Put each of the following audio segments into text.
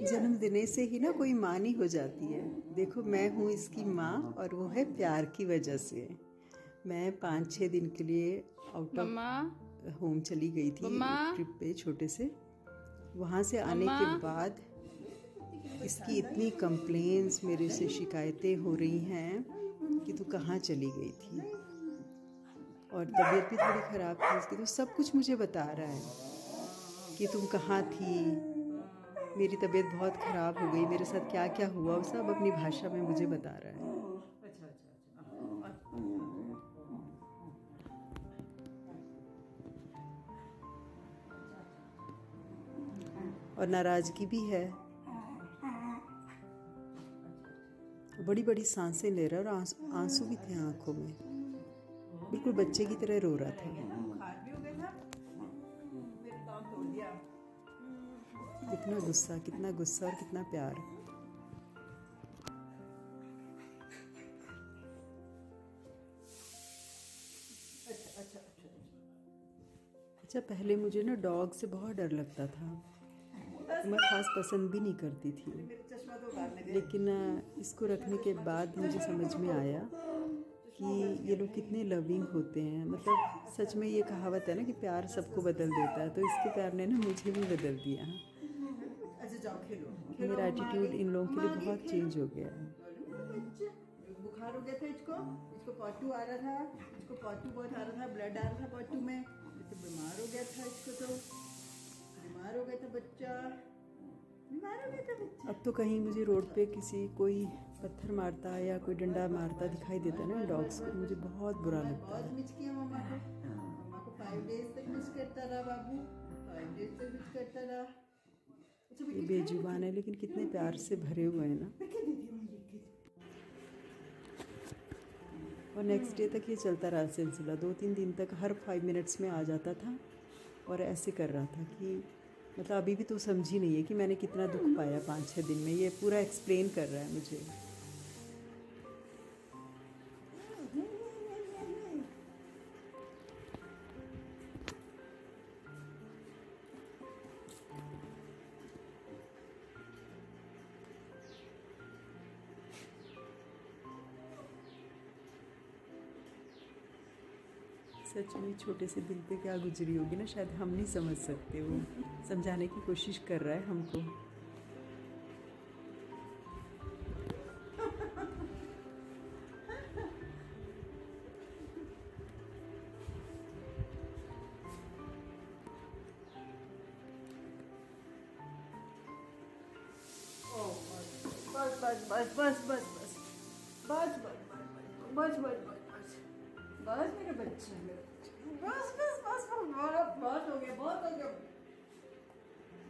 जन्म देने से ही ना कोई माँ नहीं हो जाती है। देखो मैं हूँ इसकी माँ और वो है प्यार की वजह से। मैं 5-6 दिन के लिए आउट ऑफ होम चली गई थी ट्रिप पे छोटे से। वहाँ से आने के बाद इसकी इतनी कंप्लेंट्स, मेरे से शिकायतें हो रही हैं कि तू कहाँ चली गई थी, और तबीयत भी थोड़ी ख़राब थी इसकी, तो सब कुछ मुझे बता रहा है कि तुम कहाँ थी, मेरी तबीयत बहुत ख़राब हो गई, मेरे साथ क्या क्या हुआ, वो सब अपनी भाषा में मुझे बता रहा है। और नाराज़गी भी है, बड़ी बड़ी सांसें ले रहा है, और आंसू भी थे आंखों में, बिल्कुल बच्चे की तरह रो रहा था। कितना गुस्सा और कितना प्यार। अच्छा, पहले मुझे ना डॉग से बहुत डर लगता था, मैं ख़ास पसंद भी नहीं करती थी, लेकिन इसको रखने के बाद मुझे समझ में आया कि ये लोग कितने लविंग होते हैं। मतलब सच में ये कहावत है ना कि प्यार सबको बदल देता है, तो इसके प्यार ने ना मुझे भी बदल दिया। मेरा एटीट्यूड इन लोगों के लिए बहुत चेंज हो गया है। बुखार हो गया था इसको पॉटू आ रहा था, पॉटू बहुत आ रहा था, ब्लड आ रहा था पॉटू में, तो बीमार हो गया था, बीमार हो गया था बच्चा। अब तो कहीं मुझे रोड पे कोई पत्थर मारता है या कोई डंडा मारता दिखाई देता है ना डॉग्स को, मुझे बहुत बुरा लगता है। बहुत मिस किया मम्मा को 5 डेज तक मिस करता रहा बाबू, 5 डेज तक मिस करता रहा। ये बेजुबान है लेकिन कितने प्यार से भरे हुए हैं ना। और नेक्स्ट डे तक ये चलता रहा सिलसिला, 2-3 दिन तक हर 5 मिनट्स में आ जाता था और ऐसे कर रहा था कि मतलब अभी भी तो समझी नहीं है कि मैंने कितना दुख पाया 5-6 दिन में। ये पूरा एक्सप्लेन कर रहा है मुझे। सच में छोटे से दिल पे क्या गुजरी होगी ना, शायद हम नहीं समझ सकते। वो समझाने की कोशिश कर रहा है हमको। बस बस बस बस बस बस बस बस बस बस बस बस मेरे बच्चे, बस बस बस बहुत हो गया, बहुत हो गया,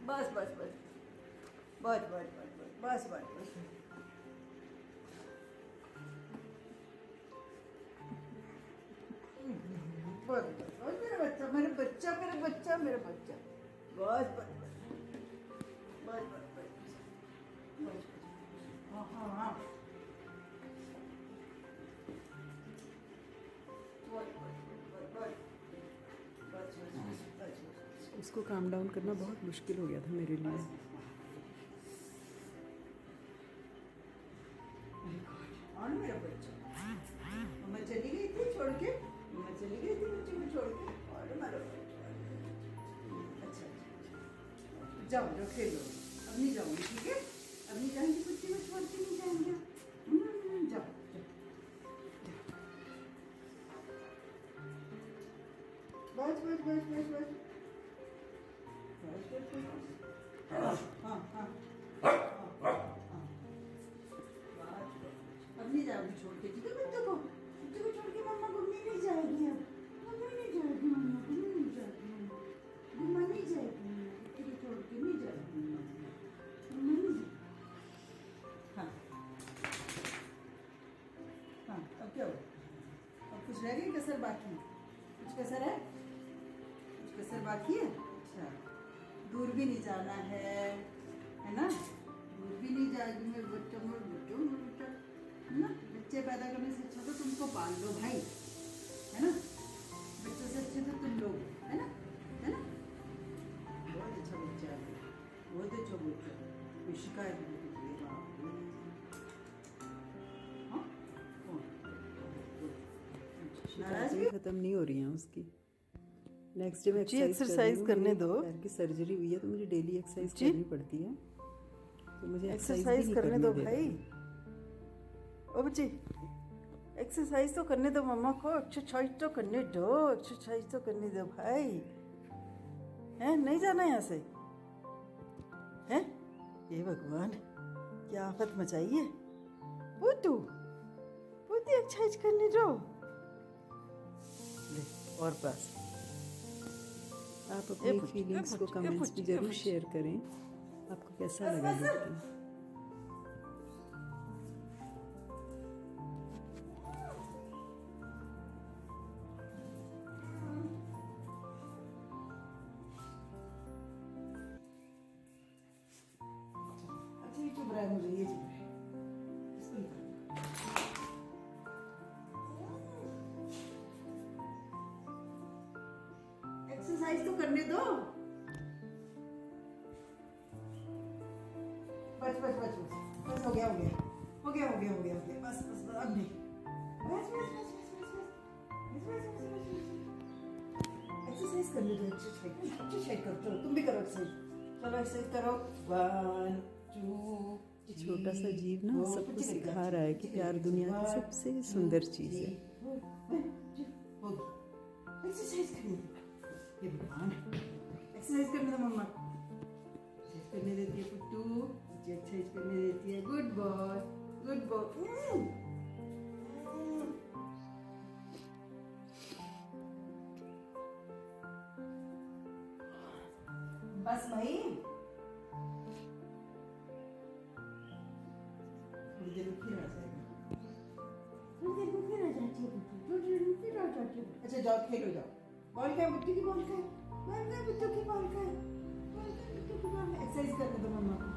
बस बस बस बस बस बस बस बस मेरा बच्चा, मेरा बच्चा, मेरा बच्चा, मेरा बच्चा, बस बस बस बस बस, हाँ हाँ हाँ, उसको काम डाउन करना बहुत मुश्किल हो गया था मेरे लिए। और मेरा बच्चा, मम्मा चली गई थी छोड़ के, मम्मा चली गई थी बच्चे को छोड़ के, और मेरा बच्चा, अच्छा जाओ जाओ खेलो, अब नहीं जाऊंगी, ठीक है, अब नहीं जाएंगी, बच्चे में छोड़ के नहीं जाएंगे, जाओ जाओ, बस बस बस बस बस बस बस, हाँ हाँ, अब नहीं जाओगी छोड़ के, ठीक है, बच्चों को छोड़ के मम्मा घूमने नहीं जाएगी, अब मम्मा नहीं जाएगी, मम्मा घूमने नहीं जाएगी, मम्मा नहीं जाएगी, बच्चे को छोड़ के नहीं जाएगी, मम्मा नहीं जाएगी। हाँ हाँ, अब क्या हो, अब कुछ रह गई कसर बाकी, कुछ कसर है, कुछ कसर बाकी है। अच्छा, दूर भी नहीं जाना है ना, दूर भी नहीं जाएगी मेरे बच्चों, है ना, बच्चे पैदा करने से अच्छा तो तुमको पाल लो भाई, है ना, बच्चों से अच्छे तो तुम लोग, है ना, बहुत अच्छा बच्चा है, बहुत अच्छा। कोई शिकायत नहीं होती है। हाँ? शिकायतें खत्म नहीं हो रही हैं उसकी। नेक्स्ट डे में एक्सरसाइज करने दो। पैर की सर्जरी हुई है तो मुझे डेली एक्सरसाइज करनी पड़ती है, तो मुझे एक्सरसाइज करने दो भाई। ओ बच्ची एक्सरसाइज तो करने दो मम्मा को, एक्सरसाइज तो करने दो, एक्सरसाइज तो करने दो भाई। हैं नहीं जाना यहाँ से? हैं ये भगवान क्या आफत मचाई है। पुत्तू पुत्ती एक्सरसाइज करने दो। ले और बस। आप अपनी फीलिंग्स को कमेंट्स में जरूर शेयर करें, आपको कैसा लगा देख के। अच्छा ये चुभ रहा है, मुझे ये चुभ रहा है। एक्सरसाइज तो करने दो। बस बस बस बस हो गया हो गया हो गया हो गया हो गया हो गया बस बस बस अब नहीं। बस बस बस बस बस बस एक्सरसाइज करने दो। एक्सरसाइज करो, चलो तुम भी करो एक्सरसाइज। चलो एक्सरसाइज करो। 1 2 छोटा सा जीव ना सबको सिखा रहा है कि प्यार दुनिया की सबसे सुंदर चीज है। एक्सरसाइज करने दो। ये भगवान एक्सरसाइज करने दो मम्मा। एक्सरसाइज करने देती है पुट्टू, मुझे एक्सरसाइज करने देती है। Good boy good boy. बस भाई थोड़ी देर में फिर आ जाएगा। थोड़ी देर में फिर आ जाती है पुट्टू, थोड़ी देर में फिर आ जाती है। अच्छा जाओ खेलो जाओ। बॉल का है बुट्टू की बॉल का है, बॉल का है बुट्टू की बॉल का है, बॉल का है बुट्टू की बॉल का है। एक्सरसाइज करने दो मम्मा को।